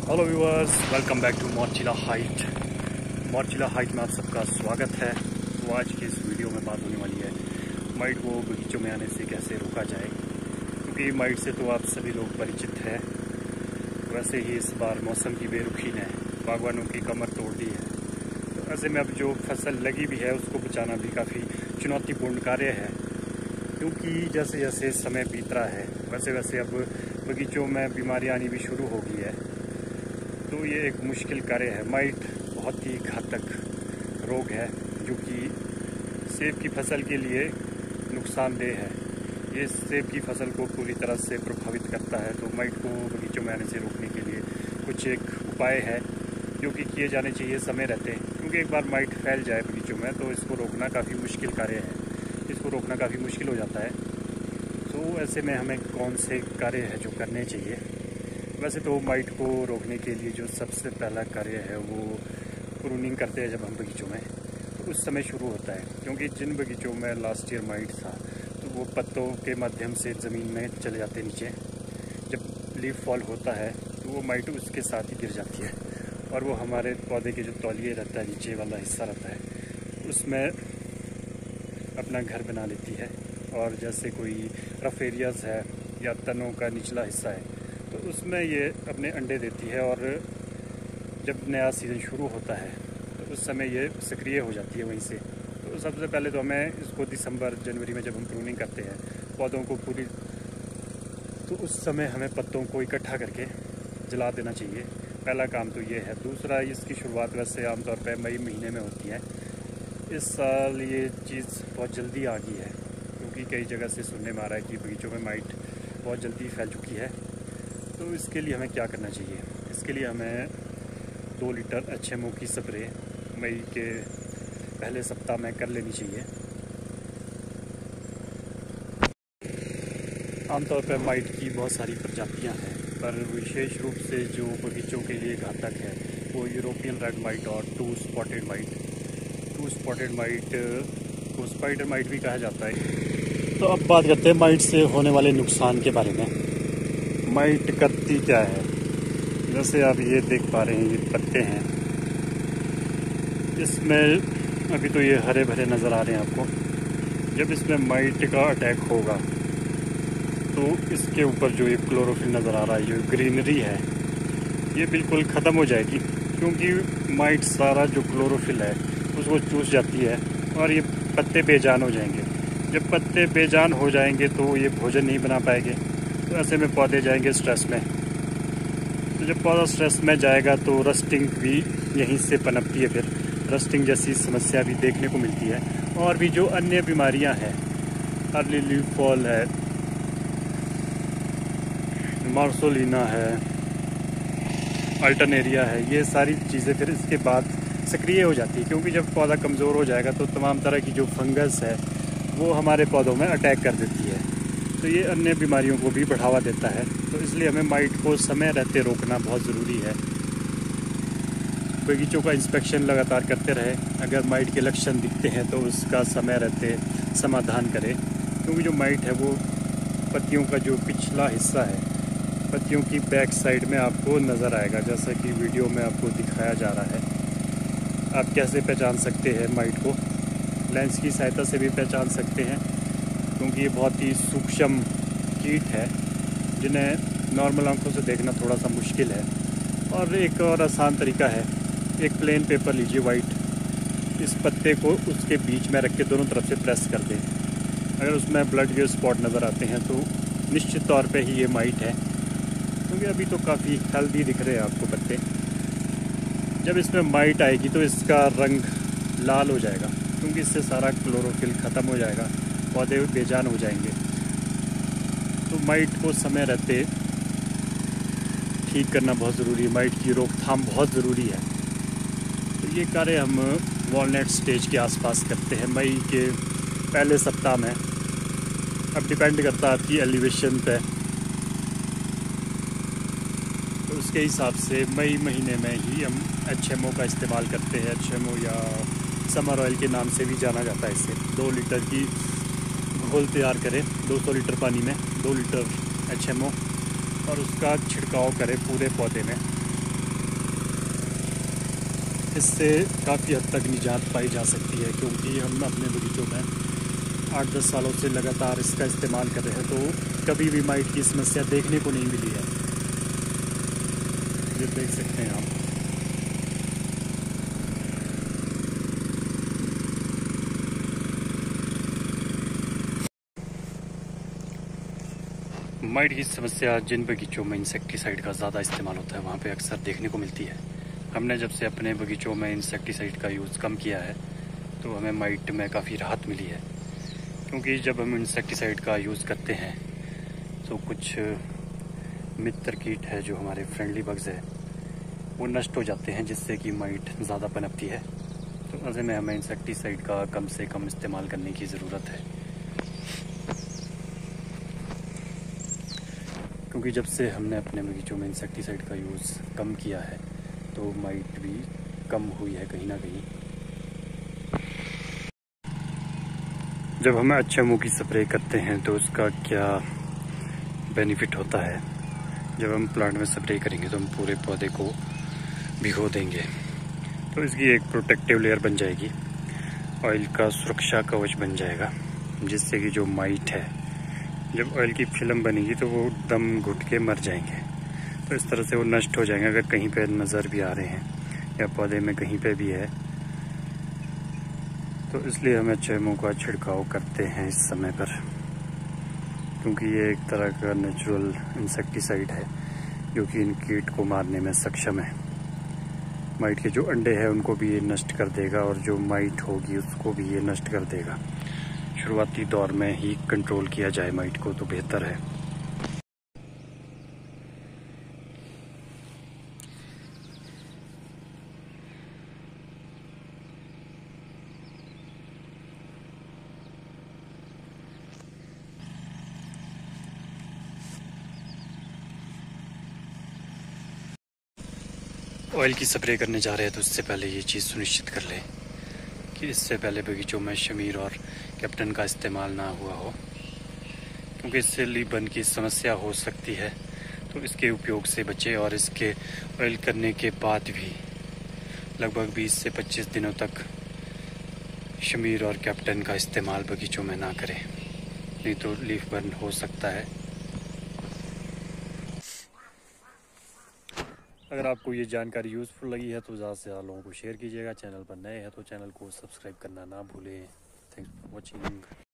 Hello viewers, welcome back to मॉर्चिला हाइट। मॉर्चिला हाइट में आप सबका स्वागत है। तो आज की इस वीडियो में बात होने वाली है माइट को बगीचों में आने से कैसे रोका जाए, क्योंकि माइट से तो आप सभी लोग परिचित हैं। वैसे ही इस बार मौसम की बेरुखी ने बागवानों की कमर तोड़ दी है। तो ऐसे में अब जो फसल लगी भी है उसको बचाना भी काफ़ी चुनौतीपूर्ण कार्य है, क्योंकि जैसे जैसे समय बीत रहा है वैसे वैसे अब बगीचों में बीमारियाँ आनी भी शुरू हो गई है। तो ये एक मुश्किल कार्य है। माइट बहुत ही घातक रोग है जो कि सेब की फसल के लिए नुकसानदेह है। ये सेब की फसल को पूरी तरह से प्रभावित करता है। तो माइट को बगीचों में आने से रोकने के लिए कुछ एक उपाय है जो कि किए जाने चाहिए समय रहते, क्योंकि एक बार माइट फैल जाए बगीचों में तो इसको रोकना काफ़ी मुश्किल कार्य है। इसको रोकना काफ़ी मुश्किल हो जाता है। तो ऐसे में हमें कौन से कार्य है जो करने चाहिए? वैसे तो माइट को रोकने के लिए जो सबसे पहला कार्य है वो प्रूनिंग करते हैं। जब हम बगीचों में तो उस समय शुरू होता है, क्योंकि जिन बगीचों में लास्ट ईयर माइट था तो वो पत्तों के माध्यम से ज़मीन में चले जाते नीचे। जब लीफ फॉल होता है तो वो माइट उसके साथ ही गिर जाती है और वो हमारे पौधे के जो तौलिए रहता है, नीचे वाला हिस्सा रहता है, उसमें अपना घर बना लेती है। और जैसे कोई रफ एरियाज़ है या तनों का निचला हिस्सा है तो उसमें ये अपने अंडे देती है। और जब नया सीज़न शुरू होता है तो उस समय ये सक्रिय हो जाती है वहीं से। तो सबसे पहले तो हमें इसको दिसंबर जनवरी में जब हम प्रूनिंग करते हैं पौधों को पूरी, तो उस समय हमें पत्तों को इकट्ठा करके जला देना चाहिए। पहला काम तो ये है। दूसरा, इसकी शुरुआत वैसे आमतौर पर मई महीने में होती है। इस साल ये चीज़ बहुत जल्दी आ गई है, क्योंकि कई जगह से सुनने में आ रहा है कि बगीचों में माइट बहुत जल्दी फैल चुकी है। तो इसके लिए हमें क्या करना चाहिए? इसके लिए हमें 2 लीटर HMO की स्प्रे मई के पहले सप्ताह में कर लेनी चाहिए। आमतौर पर माइट की बहुत सारी प्रजातियां हैं, पर विशेष रूप से जो बगीचों के लिए घातक है वो यूरोपियन रेड माइट और टू स्पॉटेड माइट को स्पाइडर माइट भी कहा जाता है। तो अब बात करते हैं माइट से होने वाले नुकसान के बारे में। माइट करती क्या है? जैसे आप ये देख पा रहे हैं, ये पत्ते हैं, इसमें अभी तो ये हरे भरे नज़र आ रहे हैं आपको। जब इसमें माइट का अटैक होगा तो इसके ऊपर जो ये क्लोरोफिल नज़र आ रहा है, ये ग्रीनरी है, ये बिल्कुल ख़त्म हो जाएगी, क्योंकि माइट सारा जो क्लोरोफिल है उसको चूस जाती है और ये पत्ते बेजान हो जाएंगे। जब पत्ते बेजान हो जाएंगे तो ये भोजन नहीं बना पाएंगे। तो ऐसे में पौधे जाएंगे स्ट्रेस में। तो जब पौधा स्ट्रेस में जाएगा तो रस्टिंग भी यहीं से पनपती है। फिर रस्टिंग जैसी समस्या भी देखने को मिलती है। और भी जो अन्य बीमारियां हैं, अर्ली लीफ फॉल है, मार्सोलिना है, अल्टरनेरिया है, ये सारी चीज़ें फिर इसके बाद सक्रिय हो जाती है, क्योंकि जब पौधा कमज़ोर हो जाएगा तो तमाम तरह की जो फंगस है वो हमारे पौधों में अटैक कर देती है। तो ये अन्य बीमारियों को भी बढ़ावा देता है। तो इसलिए हमें माइट को समय रहते रोकना बहुत ज़रूरी है। बगीचों का इंस्पेक्शन लगातार करते रहे। अगर माइट के लक्षण दिखते हैं तो उसका समय रहते समाधान करें, क्योंकि जो माइट है वो पत्तियों का जो पिछला हिस्सा है, पत्तियों की बैक साइड में आपको नज़र आएगा, जैसा कि वीडियो में आपको दिखाया जा रहा है। आप कैसे पहचान सकते हैं माइट को? लेंस की सहायता से भी पहचान सकते हैं, क्योंकि ये बहुत ही सूक्ष्म कीट है जिन्हें नॉर्मल आंखों से देखना थोड़ा सा मुश्किल है। और एक और आसान तरीका है, एक प्लेन पेपर लीजिए वाइट, इस पत्ते को उसके बीच में रख के दोनों तरफ से प्रेस कर दें। अगर उसमें ब्लड के स्पॉट नज़र आते हैं तो निश्चित तौर पे ही ये माइट है, क्योंकि अभी तो काफ़ी हेल्दी दिख रहे हैं आपको पत्ते। जब इसमें माइट आएगी तो इसका रंग लाल हो जाएगा, क्योंकि इससे सारा क्लोरोफिल ख़त्म हो जाएगा, पौधे बेजान हो जाएंगे। तो माइट को समय रहते ठीक करना बहुत ज़रूरी है। माइट की रोकथाम बहुत ज़रूरी है। तो ये कार्य हम वॉलनट स्टेज के आसपास करते हैं मई के पहले सप्ताह में। अब डिपेंड करता है आपकी एलिवेशन पे, तो उसके हिसाब से मई महीने में ही हम HMO का इस्तेमाल करते हैं। HMO या समर ऑयल के नाम से भी जाना जाता है। इसे 2 लीटर की घोल तैयार करें 200 लीटर पानी में, 2 लीटर HMO, और उसका छिड़काव करें पूरे पौधे में। इससे काफ़ी हद तक निजात पाई जा सकती है, क्योंकि हम अपने बगीचों में 8-10 सालों से लगातार इसका इस्तेमाल कर रहे हैं, तो कभी भी माइट की समस्या देखने को नहीं मिली है। ये देख सकते हैं आप। माइट की समस्या जिन बगीचों में इंसेक्टिसाइड का ज़्यादा इस्तेमाल होता है वहाँ पे अक्सर देखने को मिलती है। हमने जब से अपने बगीचों में इंसेक्टिसाइड का यूज़ कम किया है तो हमें माइट में काफ़ी राहत मिली है, क्योंकि जब हम इंसेक्टिसाइड का यूज़ करते हैं तो कुछ मित्र कीट है जो हमारे फ्रेंडली बग्स है वो नष्ट हो जाते हैं, जिससे कि माइट ज़्यादा पनपती है। तो ऐसे में हमें इंसेक्टिसाइड का कम से कम इस्तेमाल करने की ज़रूरत है, क्योंकि जब से हमने अपने बगीचों में इंसेक्टिसाइड का यूज़ कम किया है तो माइट भी कम हुई है कहीं ना कहीं। जब हम अच्छे मुँह की स्प्रे करते हैं तो उसका क्या बेनिफिट होता है। जब हम प्लांट में स्प्रे करेंगे तो हम पूरे पौधे को भिगो देंगे, तो इसकी एक प्रोटेक्टिव लेयर बन जाएगी, ऑयल का सुरक्षा कवच बन जाएगा, जिससे कि जो माइट है जब ऑयल की फिल्म बनेगी तो वो दम घुट के मर जाएंगे। तो इस तरह से वो नष्ट हो जाएंगे अगर कहीं पे नज़र भी आ रहे हैं या पौधे में कहीं पे भी है। तो इसलिए हम HMO का छिड़काव करते हैं इस समय पर, क्योंकि ये एक तरह का नेचुरल इंसेक्टिसाइड है जो कि इन कीट को मारने में सक्षम है। माइट के जो अंडे हैं उनको भी ये नष्ट कर देगा और जो माइट होगी उसको भी ये नष्ट कर देगा। शुरुआती दौर में ही कंट्रोल किया जाए माइट को तो बेहतर है। ऑयल की स्प्रे करने जा रहे हैं तो इससे पहले ये चीज़ सुनिश्चित कर लें कि इससे पहले बगीचों में शमीर और कैप्टन का इस्तेमाल ना हुआ हो, क्योंकि इससे लीबन की समस्या हो सकती है। तो इसके उपयोग से बचें और इसके ऑयल करने के बाद भी लगभग 20 से 25 दिनों तक शमीर और कैप्टन का इस्तेमाल बगीचों में ना करें, नहीं तो लीफ बर्न हो सकता है। अगर आपको ये जानकारी यूज़फुल लगी है तो ज़्यादा से ज़्यादा लोगों को शेयर कीजिएगा। चैनल पर नए हैं तो चैनल को सब्सक्राइब करना ना भूलें। Thanks for watching.